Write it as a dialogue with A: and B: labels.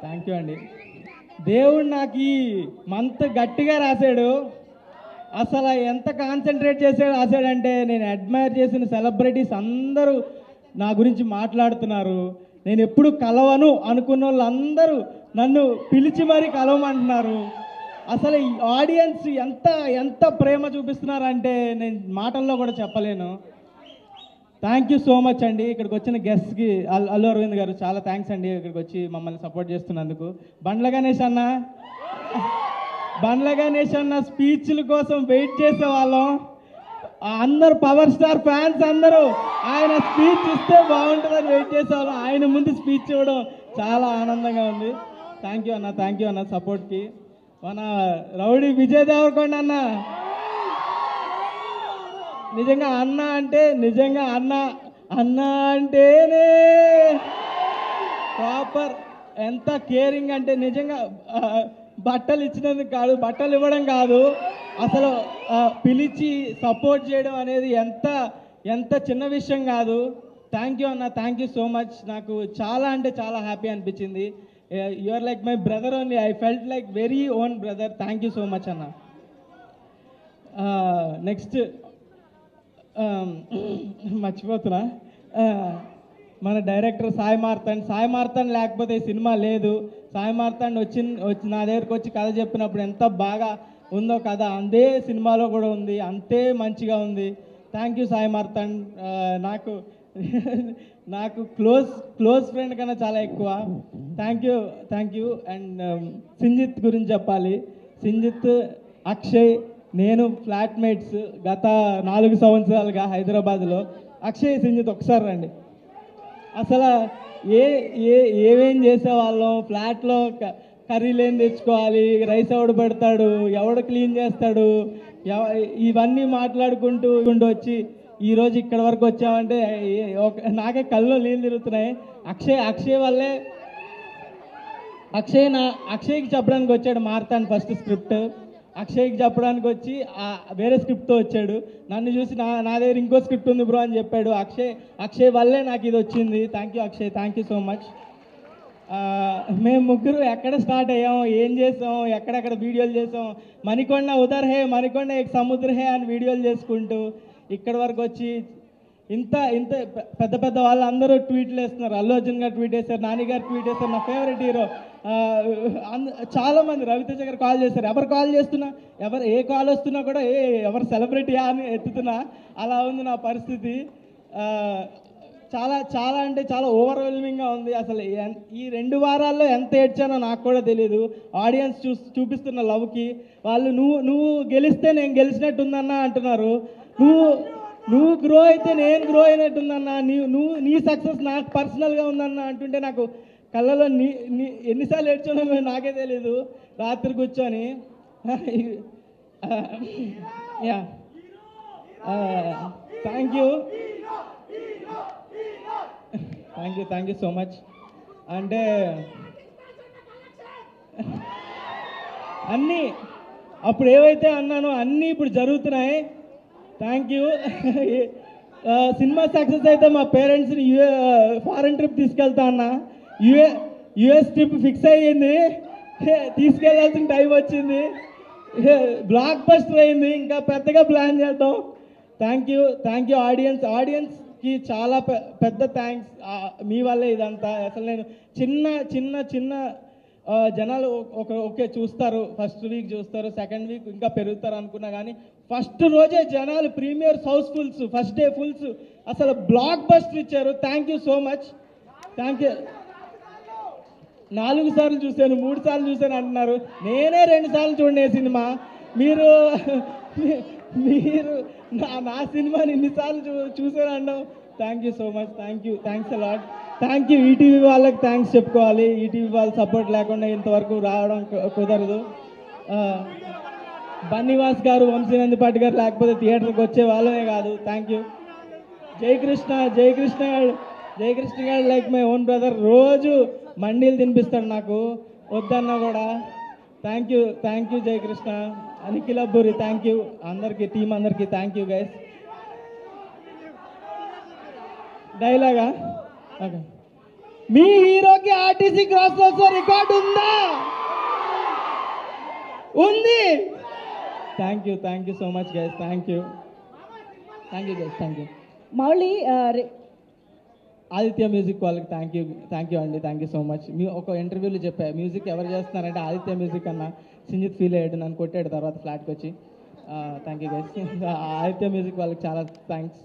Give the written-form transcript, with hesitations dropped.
A: Thank you అండి. దేవుడు నాకు ఈ మంత్ గట్టిగా రాశాడు. అసలు ఎంత కాన్సన్ట్రేట్ చేసాడు రాశాడంటే, నేను అడ్మైర్ చేసిన సెలబ్రిటీస్ అందరూ నా గురించి మాట్లాడుతున్నారు. నేను ఎప్పుడు కలవను అనుకున్న వాళ్ళందరూ నన్ను పిలిచి మరీ కలవమంటున్నారు. అసలు ఈ ఆడియన్స్ ఎంత ఎంత ప్రేమ చూపిస్తున్నారంటే నేను మాటల్లో కూడా చెప్పలేను. థ్యాంక్ యూ సో మచ్ అండి. ఇక్కడికి వచ్చిన గెస్ట్కి అల్లు అరవింద్ గారు చాలా థ్యాంక్స్ అండి, ఇక్కడికి వచ్చి మమ్మల్ని సపోర్ట్ చేస్తున్నందుకు. బండ్ల గణేష్ అన్న స్పీచ్ల కోసం వెయిట్ చేసేవాళ్ళం. అందరు పవర్ స్టార్ ఫ్యాన్స్ అందరూ ఆయన స్పీచ్ ఇస్తే బాగుంటుందని వెయిట్ చేసేవాళ్ళం. ఆయన ముందు స్పీచ్ ఇవ్వడం చాలా ఆనందంగా ఉంది. థ్యాంక్ యూ అన్న సపోర్ట్కి. మన రౌడీ విజయ్ దేవరకొండ అన్న నిజంగా అన్న అంటేనే ప్రాపర్. ఎంత కేరింగ్ అంటే నిజంగా బట్టలు ఇచ్చినందుకు కాదు, బట్టలు ఇవ్వడం కాదు, అసలు పిలిచి సపోర్ట్ చేయడం అనేది ఎంత చిన్న విషయం కాదు. థ్యాంక్ యూ అన్న, థ్యాంక్ యూ సో మచ్. నాకు చాలా అంటే చాలా హ్యాపీ అనిపించింది. You are like my brother only. I felt like very own brother. Thank you so much అన్న. నెక్స్ట్ మర్చిపోతున్నా, మన డైరెక్టర్ సాయి మార్తాండ్ లేకపోతే ఈ సినిమా లేదు. సాయి మార్తాండ్ వచ్చి నా దగ్గరికి వచ్చి కథ చెప్పినప్పుడు ఎంత బాగా ఉందో కథ, అదే సినిమాలో కూడా ఉంది, అంతే మంచిగా ఉంది. Thank you Sai Martand. నాకు క్లోజ్ ఫ్రెండ్ కన్నా చాలా ఎక్కువ. Thank you. అండ్ సింజిత్ గురించి చెప్పాలి. సింజిత్, అక్షయ్, నేను ఫ్లాట్మేట్స్ గత 4 సంవత్సరాలుగా హైదరాబాద్లో. అక్షయ్, సింజిత్ ఒకసారి రండి. అసలు ఏమేం చేసేవాళ్ళం. ఫ్లాట్లో కర్రీలు ఏం తెచ్చుకోవాలి, రైస్ ఎవడు పెడతాడు, ఎవడు క్లీన్ చేస్తాడు, ఇవన్నీ మాట్లాడుకుంటూ వచ్చి ఈరోజు ఇక్కడ వరకు వచ్చామంటే నాకే కళ్ళు నీళ్ళు తిరుగుతున్నాయి. అక్షయ్ వల్లే. అక్షయ్కి చెప్పడానికి వచ్చాడు మార్తాండ్ ఫస్ట్ స్క్రిప్ట్. అక్షయ్కి చెప్పడానికి వచ్చి వేరే స్క్రిప్ట్తో వచ్చాడు. నన్ను చూసి నా దగ్గర ఇంకో స్క్రిప్ట్ ఉంది బ్రో అని చెప్పాడు. అక్షయ్ వల్లే నాకు ఇది వచ్చింది. Thank you Akshay, thank you so much. మేము ముగ్గురు ఎక్కడ స్టార్ట్ అయ్యాం, ఏం చేసాం, ఎక్కడెక్కడ వీడియోలు చేసాం. మణికొండ ఉదర్ హే, మణికొండ ఏక్ సముద్ర హే అని వీడియోలు చేసుకుంటూ ఇక్కడి వరకు వచ్చి ఇంత పెద్ద వాళ్ళు అందరూ ట్వీట్లు వేస్తున్నారు. అల్లు అర్జున్ గారు ట్వీట్ వేశారు, నాని గారు ట్వీట్ వేశారు, నా ఫేవరెట్ హీరో చాలామంది, రవితేజ గారు కాల్ చేశారు. ఎవరు కాల్ చేస్తున్నా, ఏ కాల్ వస్తున్నా కూడా ఎవరు సెలబ్రిటీయా అని ఎత్తుతున్నా. అలా ఉంది నా పరిస్థితి. చాలా అంటే చాలా ఓవర్వెల్మింగ్గా ఉంది. అసలు ఈ 2 వారాల్లో ఎంత ఏడ్చానో నాకు కూడా తెలియదు. ఆడియన్స్ చూపిస్తున్న లవ్కి వాళ్ళు నువ్వు గెలిస్తే నేను గెలిచినట్టుందన్నా అంటున్నారు. నువ్వు గ్రో అయితే నేను గ్రో అయినట్టుందన్నా, నీ సక్సెస్ నాకు పర్సనల్గా ఉందన్నా అంటుంటే నాకు కళ్ళలో ఎన్నిసార్లు ఏడ్చానో నాకే తెలీదు రాత్రి కూర్చొని. Yeah, thank you so much. అంటే అన్నీ అప్పుడు ఏవైతే అన్నానో అన్నీ ఇప్పుడు జరుగుతున్నాయి. Thank you. సినిమా సక్సెస్ అయితే మా పేరెంట్స్ని ఫారెన్ ట్రిప్ తీసుకెళ్తా అన్నా. యుఎస్ ట్రిప్ ఫిక్స్ అయ్యింది, తీసుకెళ్లాల్సిన టైం వచ్చింది. బ్లాక్ బస్టర్ అయింది, ఇంకా పెద్దగా ప్లాన్ చేద్దాం. థ్యాంక్ యూ ఆడియన్స్కి చాలా పెద్ద థ్యాంక్స్. మీ వల్లే ఇదంతా. అసలు నేను చిన్న జనాలు ఓకే చూస్తారు, ఫస్ట్ వీక్ చూస్తారు, సెకండ్ వీక్ ఇంకా పెరుగుతారు అనుకున్నా కానీ ఫస్ట్ రోజే జనాలు premieres housefuls, first day fulls, అసలు బ్లాక్ బస్టర్ ఇచ్చారు. Thank you so much. Thank you. 4 సార్లు చూశాను, 3 సార్లు చూశాను అంటున్నారు. నేనే 2 సార్లు చూడనే సినిమా. మీరు నా సినిమాని ఇన్నిసార్లు చూశాను అన్నావు. Thank you so much. Thanks a lot. Thank you. ETV వాళ్ళకి థ్యాంక్స్ చెప్పుకోవాలి. ఈటీవీ వాళ్ళ సపోర్ట్ లేకుండా ఇంతవరకు రావడం కుదరదు. బన్నీవాస్ గారు, వంశీనందిపాటి గారు లేకపోతే థియేటర్కి వచ్చే వాళ్ళనే కాదు. Thank you. జయకృష్ణ గారు లైక్ మై ఓన్ బ్రదర్. రోజు మండీలు తినిపిస్తాడు నాకు, వద్దన్నా కూడా. Thank you Jayakrishna. Nikhil Abburi thank you. అందరికీ, టీం అందరికీ థ్యాంక్ యూ గైస్. డైలాగా ఓకే. మీ హీరోకి ఆర్టీసీ క్రాస్ రోడ్స్లో రికార్డు ఉందా? ఉంది. Thank you so much guys. Thank you guys. Thank you.
B: Mouli
A: Aditya music వాళ్ళకి థ్యాంక్ యూ అండి. Thank you so much. మీ ఒక ఇంటర్వ్యూలో చెప్పా, మ్యూజిక్ ఎవరు చేస్తున్నారంటే ఆదిత్య మ్యూజిక్ అన్న. సింజిత్ ఫీల్ అయ్యాడు, నన్ను కొట్టాడు తర్వాత ఫ్లాట్కి వచ్చి. Thank you guys. Aditya music వాళ్ళకి చాలా థ్యాంక్స్.